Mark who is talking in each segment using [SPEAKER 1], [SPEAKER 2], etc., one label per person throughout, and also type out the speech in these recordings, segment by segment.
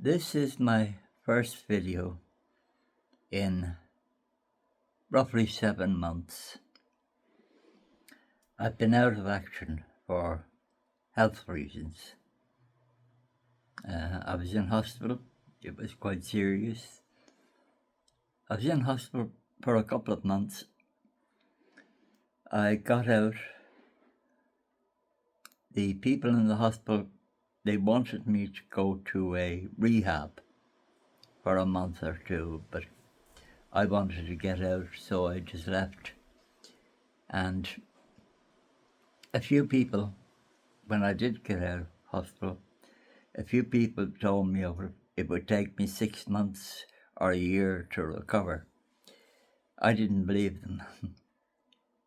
[SPEAKER 1] This is my first video in roughly 7 months. I've been out of action for health reasons. I was in hospital. It was quite serious. I was in hospital for a couple of months. I got out. The people in the hospital, they wanted me to go to a rehab for a month or two, but I wanted to get out, so I just left. And a few people, when I did get out of hospital, a few people told me it would take me 6 months or a year to recover. I didn't believe them,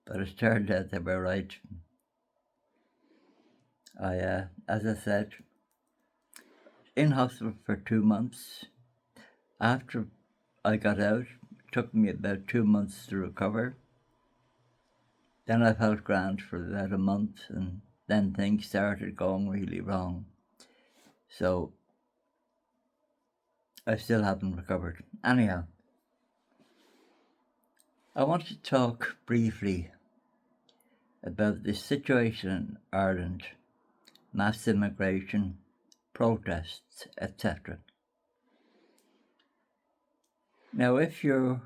[SPEAKER 1] but it turned out they were right. As I said, in hospital for 2 months. After I got out, it took me about 2 months to recover. Then I felt grand for about a month, and then things started going really wrong. So I still haven't recovered. Anyhow, I want to talk briefly about the situation in Ireland, mass immigration, protests, etc. Now, if you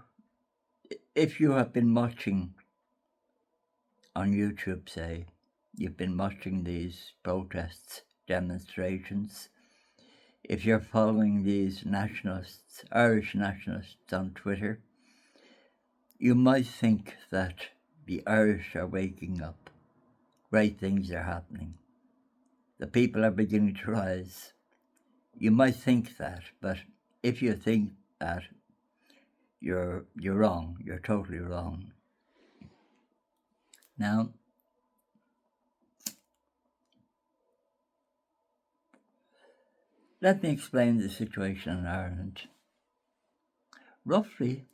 [SPEAKER 1] have been watching on YouTube, say, you've been watching these protests, demonstrations, if you're following these nationalists, Irish nationalists on Twitter, you might think that the Irish are waking up. Great things are happening. The people are beginning to rise. You might think that, but if you think that, you're wrong. You're totally wrong. Now, let me explain the situation in Ireland. Roughly,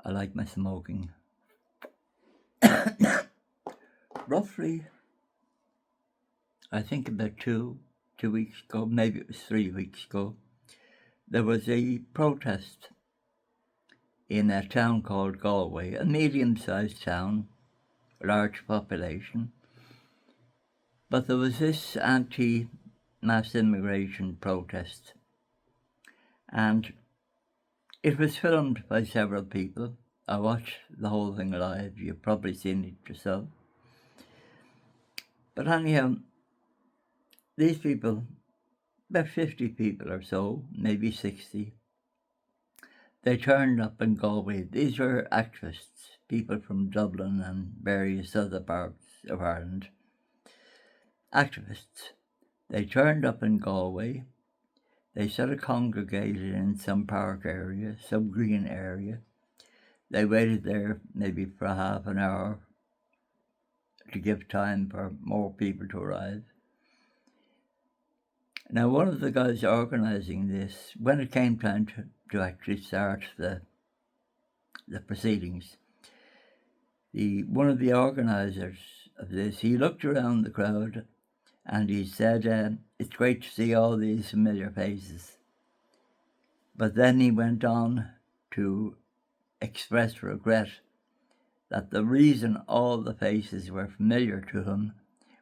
[SPEAKER 1] I like my smoking. Roughly, I think about two weeks ago, maybe it was 3 weeks ago, there was a protest in a town called Galway, a medium-sized town, large population. But there was this anti-mass immigration protest, and it was filmed by several people. I watched the whole thing live. You've probably seen it yourself. But anyhow, these people, about 50 people or so, maybe 60, they turned up in Galway. These were activists, people from Dublin and various other parts of Ireland. Activists. They turned up in Galway. They sort of congregated in some park area, some green area. They waited there maybe for half an hour to give time for more people to arrive. Now, one of the guys organising this, when it came time to actually start the proceedings, one of the organisers of this, he looked around the crowd and he said, it's great to see all these familiar faces. But then he went on to express regret that the reason all the faces were familiar to him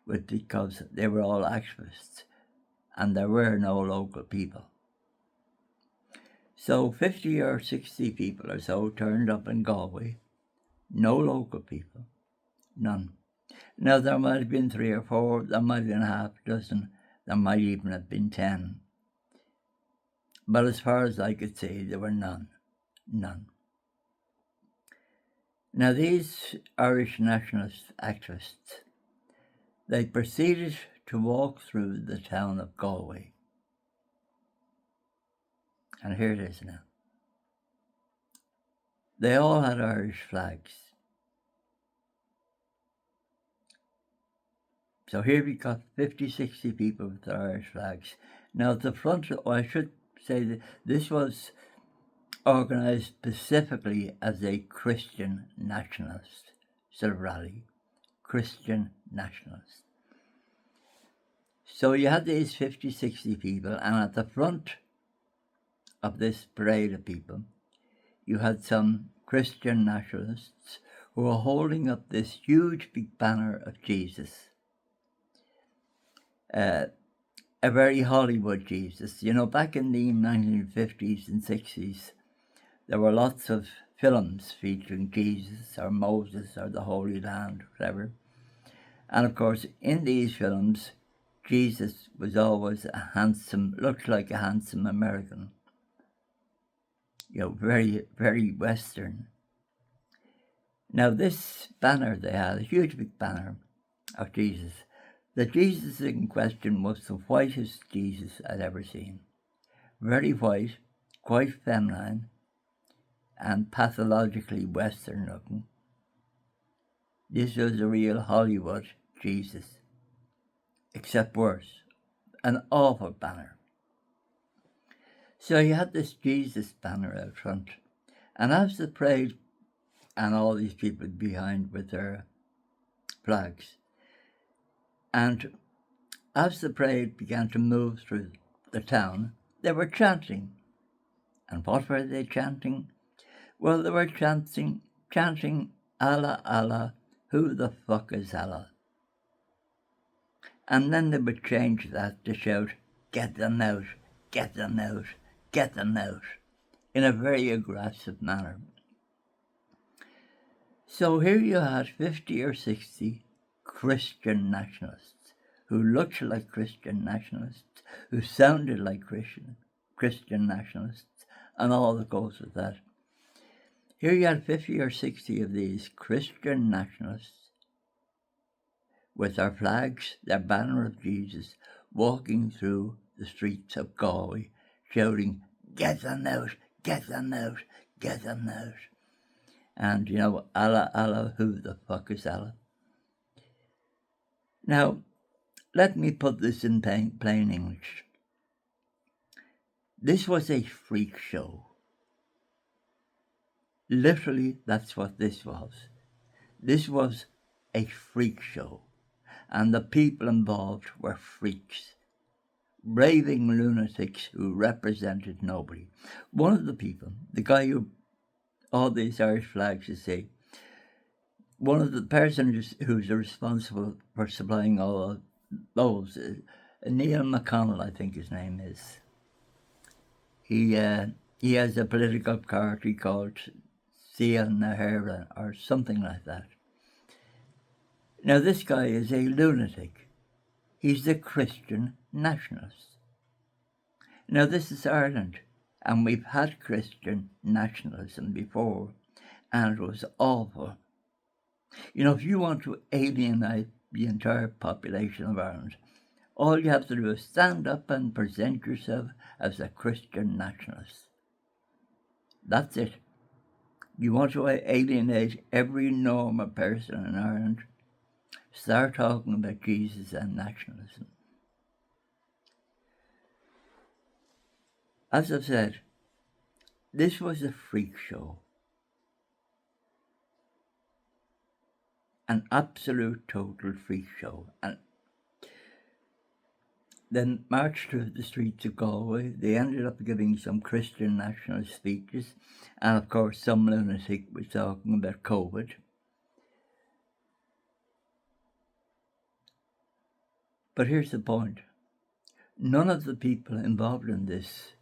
[SPEAKER 1] was because they were all activists and there were no local people. So 50 or 60 people or so turned up in Galway. No local people. None. Now, there might have been 3 or 4, there might have been half a dozen, there might even have been 10. But as far as I could see, there were none. None. Now, these Irish nationalist activists, they proceeded to walk through the town of Galway. And here it is now. They all had Irish flags. So here we got 50, 60 people with their Irish flags. Now at the front, I should say that this was organised specifically as a Christian nationalist sort of rally. Christian nationalist. So you had these 50, 60 people, and at the front of this parade of people, you had some Christian nationalists who were holding up this huge big banner of Jesus. A very Hollywood Jesus. You know, back in the 1950s and 60s, there were lots of films featuring Jesus or Moses or the Holy Land, whatever. And of course, in these films, Jesus was always looked like a handsome American. You know, very, very Western. Now this banner they had, a huge big banner of Jesus. The Jesus in question was the whitest Jesus I'd ever seen. Very white, quite feminine, and pathologically Western looking. This was a real Hollywood Jesus, except worse, an awful banner. So you had this Jesus banner out front, and as the parade and all these people behind with their flags, and as the parade began to move through the town, they were chanting. And what were they chanting? Well, they were chanting, Allah, Allah, who the fuck is Allah? And then they would change that to shout, get them out, get them out, get them out, in a very aggressive manner. So here you had 50 or 60 Christian nationalists who looked like Christian nationalists, who sounded like Christian nationalists, and all that goes with that. Here you had 50 or 60 of these Christian nationalists with their flags, their banner of Jesus, walking through the streets of Galway, shouting, get them out, get them out, get them out. And, you know, Allah, Allah, who the fuck is Allah? Now, let me put this in plain English. This was a freak show. Literally, that's what this was. This was a freak show. And the people involved were freaks. Raving lunatics who represented nobody. One of the people, the guy who all these Irish flags, you see, one of the persons who's responsible for supplying all of those, Neil McConnell, I think his name is. He has a political party called Sia Nahara or something like that. Now this guy is a lunatic. He's a Christian nationalist. Now this is Ireland, and we've had Christian nationalism before, and it was awful. You know, if you want to alienate the entire population of Ireland, all you have to do is stand up and present yourself as a Christian nationalist. That's it. You want to alienate every normal person in Ireland, start talking about Jesus and nationalism. As I've said, this was a freak show. An absolute total freak show. And then marched through the streets of Galway. They ended up giving some Christian nationalist speeches. And of course some lunatic was talking about COVID. But here's the point. None of the people involved in this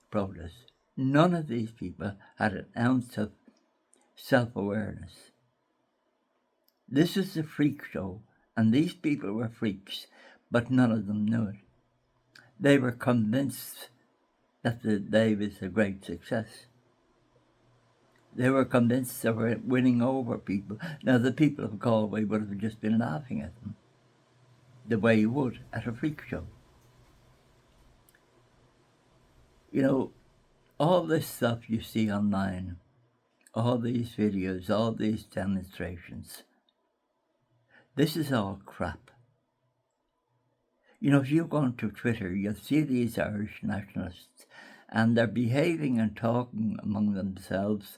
[SPEAKER 1] protest, none of these people had an ounce of self-awareness. This is a freak show, and these people were freaks, but none of them knew it. They were convinced that the day was a great success. They were convinced they were winning over people. Now, the people of Galway would have just been laughing at them, the way you would at a freak show. You know, all this stuff you see online, all these videos, all these demonstrations, this is all crap. You know, if you go onto Twitter, you'll see these Irish nationalists, and they're behaving and talking among themselves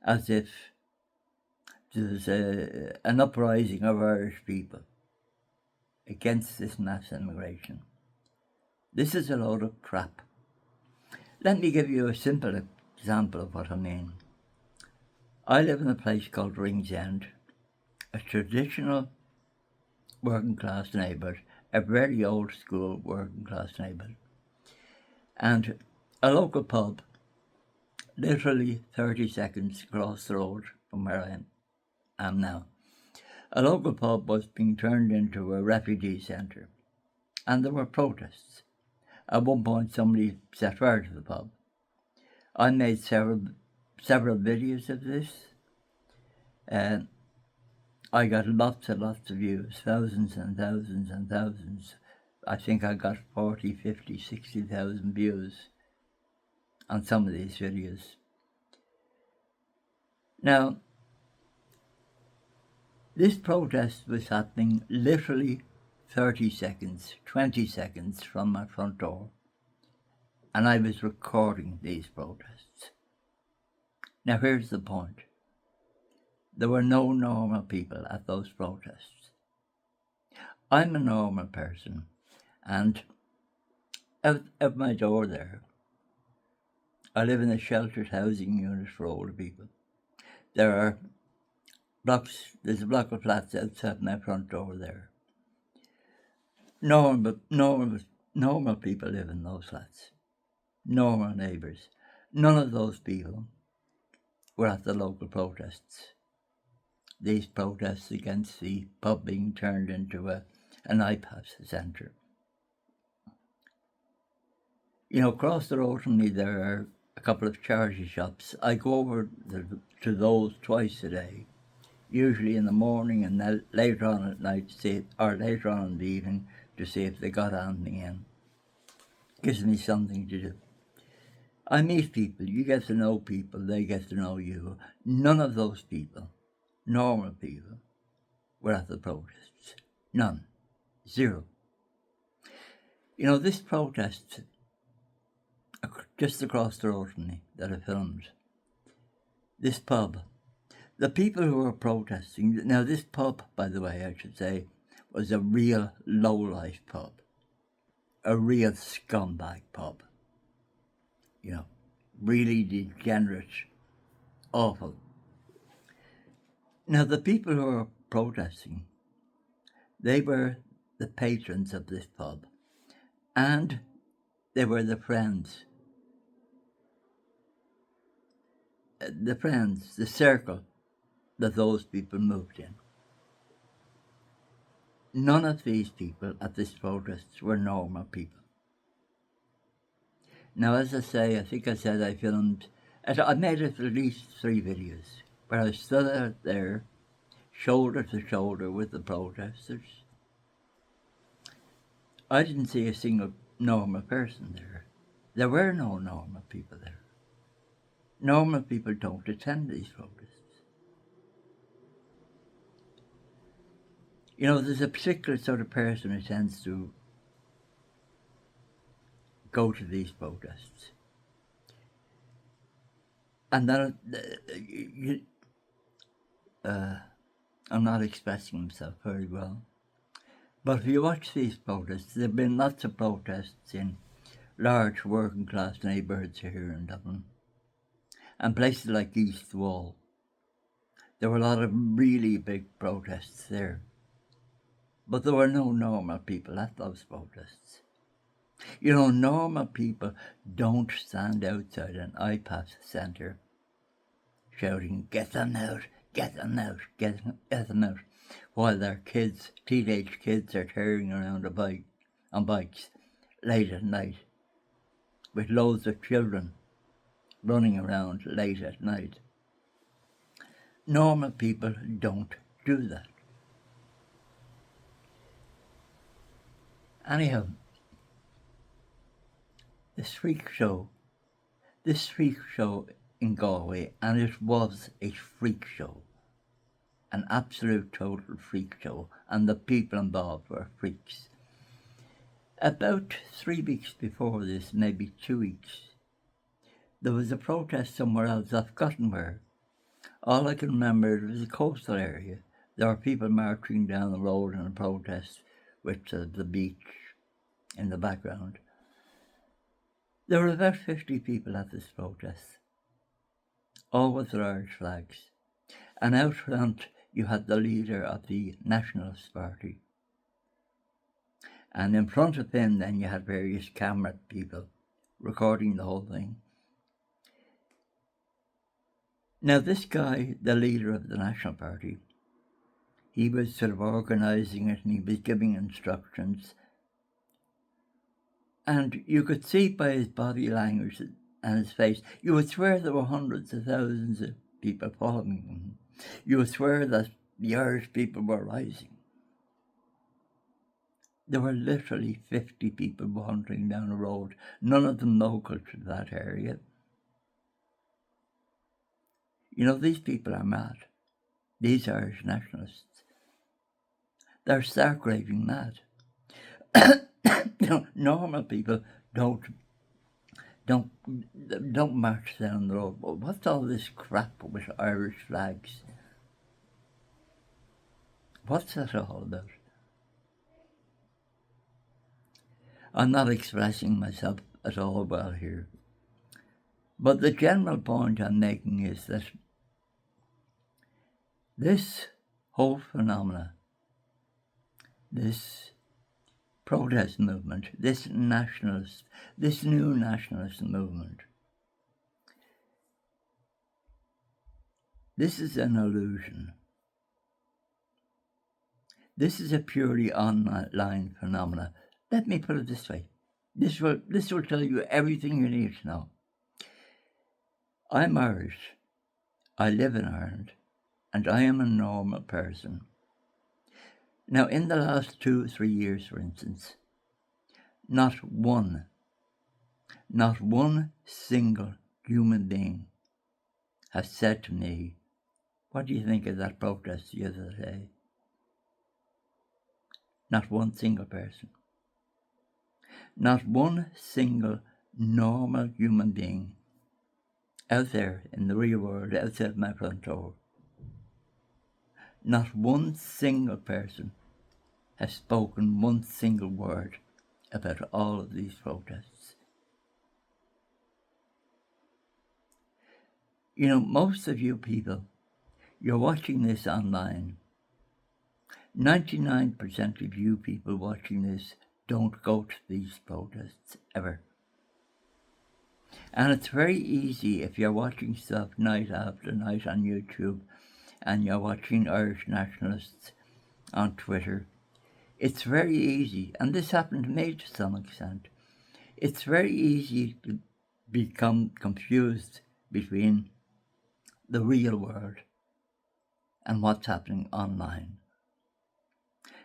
[SPEAKER 1] as if there's an uprising of Irish people. against this mass immigration. This is a load of crap. Let me give you a simple example of what I mean. I live in a place called Ringsend, a traditional working class neighbourhood, a very old school working class neighbourhood. And a local pub, literally 30 seconds across the road from where I am now. A local pub was being turned into a refugee centre, and there were protests. At one point, somebody set fire to the pub. I made several videos of this, and I got lots and lots of views, thousands and thousands and thousands. I think I got 40, 50, 60,000 views on some of these videos. Now, this protest was happening literally 30 seconds, 20 seconds from my front door, and I was recording these protests. Now here's the point. There were no normal people at those protests. I'm a normal person, and out my door there, I live in a sheltered housing unit for older people. There's a block of flats outside my front door there. Normal people live in those flats. Normal neighbours. None of those people were at the local protests. These protests against the pub being turned into an iPass centre. You know, across the road from me there are a couple of charity shops. I go over to those twice a day, usually in the morning and then later on at night, or later on in the evening, to see if they got anything in. Gives me something to do. I meet people, you get to know people, they get to know you. None of those people, normal people, were at the protests. None. Zero. You know, this protest just across the road from me that I filmed, this pub, the people who were protesting, now this pub, by the way, I should say, was a real low-life pub, a real scumbag pub, you know, really degenerate, awful. Now the people who were protesting, they were the patrons of this pub, and they were the friends, the circle that those people moved in. None of these people at this protest were normal people. Now, as I say, I think I said I made at least 3 videos where I stood out there, shoulder to shoulder with the protesters. I didn't see a single normal person there. There were no normal people there. Normal people don't attend these protests. You know, there's a particular sort of person who tends to go to these protests. And then, I'm not expressing myself very well. But if you watch these protests, there have been lots of protests in large working class neighbourhoods here in Dublin. And places like East Wall. There were a lot of really big protests there. But there were no normal people at those protests. You know, normal people don't stand outside an iPass centre shouting, "Get them out, get them out, get them out," while their kids, teenage kids, are tearing around on bikes late at night, with loads of children running around late at night. Normal people don't do that. Anyhow, this freak show in Galway, and it was a freak show, an absolute total freak show, and the people involved were freaks. About 3 weeks before this, maybe 2 weeks, there was a protest somewhere else, I've forgotten where. All I can remember, it was a coastal area. There were people marching down the road in a protest with the beach in the background. There were about 50 people at this protest, all with their Irish flags. And out front you had the leader of the Nationalist Party. And in front of him then you had various camera people recording the whole thing. Now this guy, the leader of the National Party, he was sort of organising it and he was giving instructions. And you could see by his body language and his face, you would swear there were hundreds of thousands of people following him. You would swear that the Irish people were rising. There were literally 50 people wandering down the road, none of them local to that area. You know, these people are mad. These Irish nationalists. They're stark raving mad. You know, normal people don't march down the road. What's all this crap with Irish flags? What's that all about? I'm not expressing myself at all well here. But the general point I'm making is that this whole phenomena, this protest movement, this new nationalist movement, this is an illusion. This is a purely online phenomena. Let me put it this way. This will tell you everything you need to know. I'm Irish. I live in Ireland. And I am a normal person. Now, in the last 2-3 years, for instance, not one single human being has said to me, what do you think of that protest the other day? Not one single person. Not one single normal human being out there in the real world, outside my front door. Not one single person has spoken one single word about all of these protests. You know, most of you people, you're watching this online. 99% of you people watching this don't go to these protests ever. And it's very easy if you're watching stuff night after night on YouTube and you're watching Irish nationalists on Twitter. It's very easy, and this happened to me to some extent, it's very easy to become confused between the real world and what's happening online.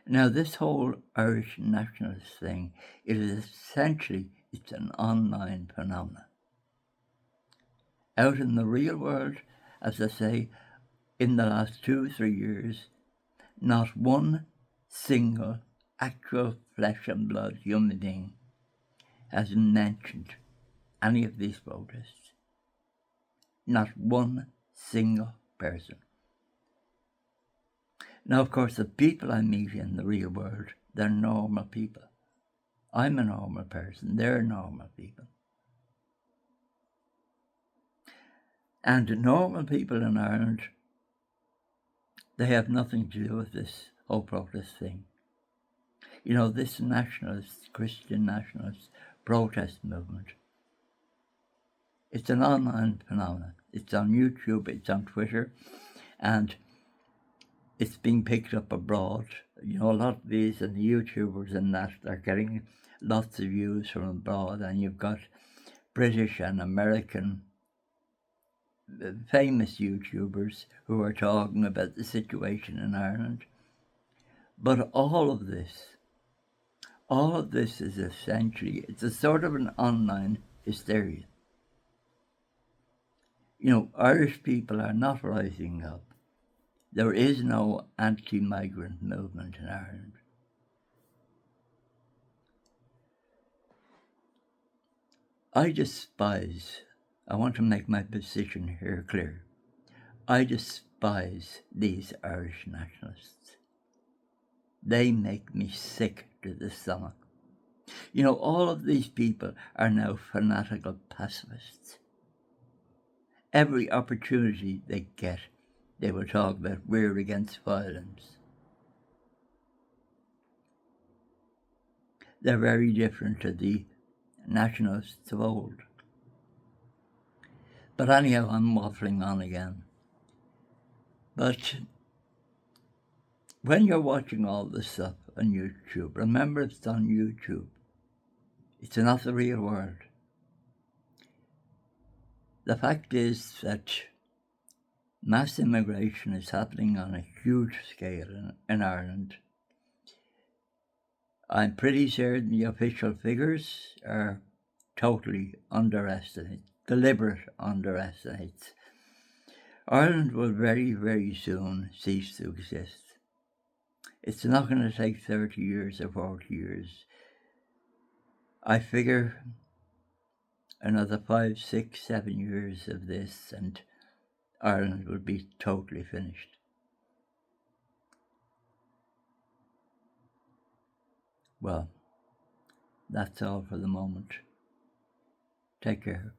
[SPEAKER 1] Now, this whole Irish nationalist thing, it's an online phenomenon. Out in the real world, as I say, in the last 2-3 years, not one single actual flesh and blood human being has mentioned any of these protests. Not one single person. Now, of course, the people I meet in the real world, they're normal people. I'm a normal person, they're normal people. And normal people in Ireland, they have nothing to do with this whole protest thing. You know, this nationalist, Christian nationalist protest movement, it's an online phenomenon. It's on YouTube, it's on Twitter, and it's being picked up abroad. You know, a lot of these and the YouTubers and that are getting lots of views from abroad, and you've got British and American famous YouTubers who are talking about the situation in Ireland. But all of this is essentially, it's a sort of an online hysteria. You know, Irish people are not rising up. There is no anti-migrant movement in Ireland. I want to make my position here clear. I despise these Irish nationalists. They make me sick to the stomach. You know, all of these people are now fanatical pacifists. Every opportunity they get, they will talk about we're against violence. They're very different to the nationalists of old. But anyhow, I'm waffling on again. But when you're watching all this stuff on YouTube, remember it's on YouTube. It's not the real world. The fact is that mass immigration is happening on a huge scale in Ireland. I'm pretty certain the official figures are totally underestimated, deliberate underestimates. Ireland will very, very soon cease to exist. It's not going to take 30 years or 40 years. I figure another 5, 6, 7 years of this and Ireland will be totally finished. Well, that's all for the moment. Take care.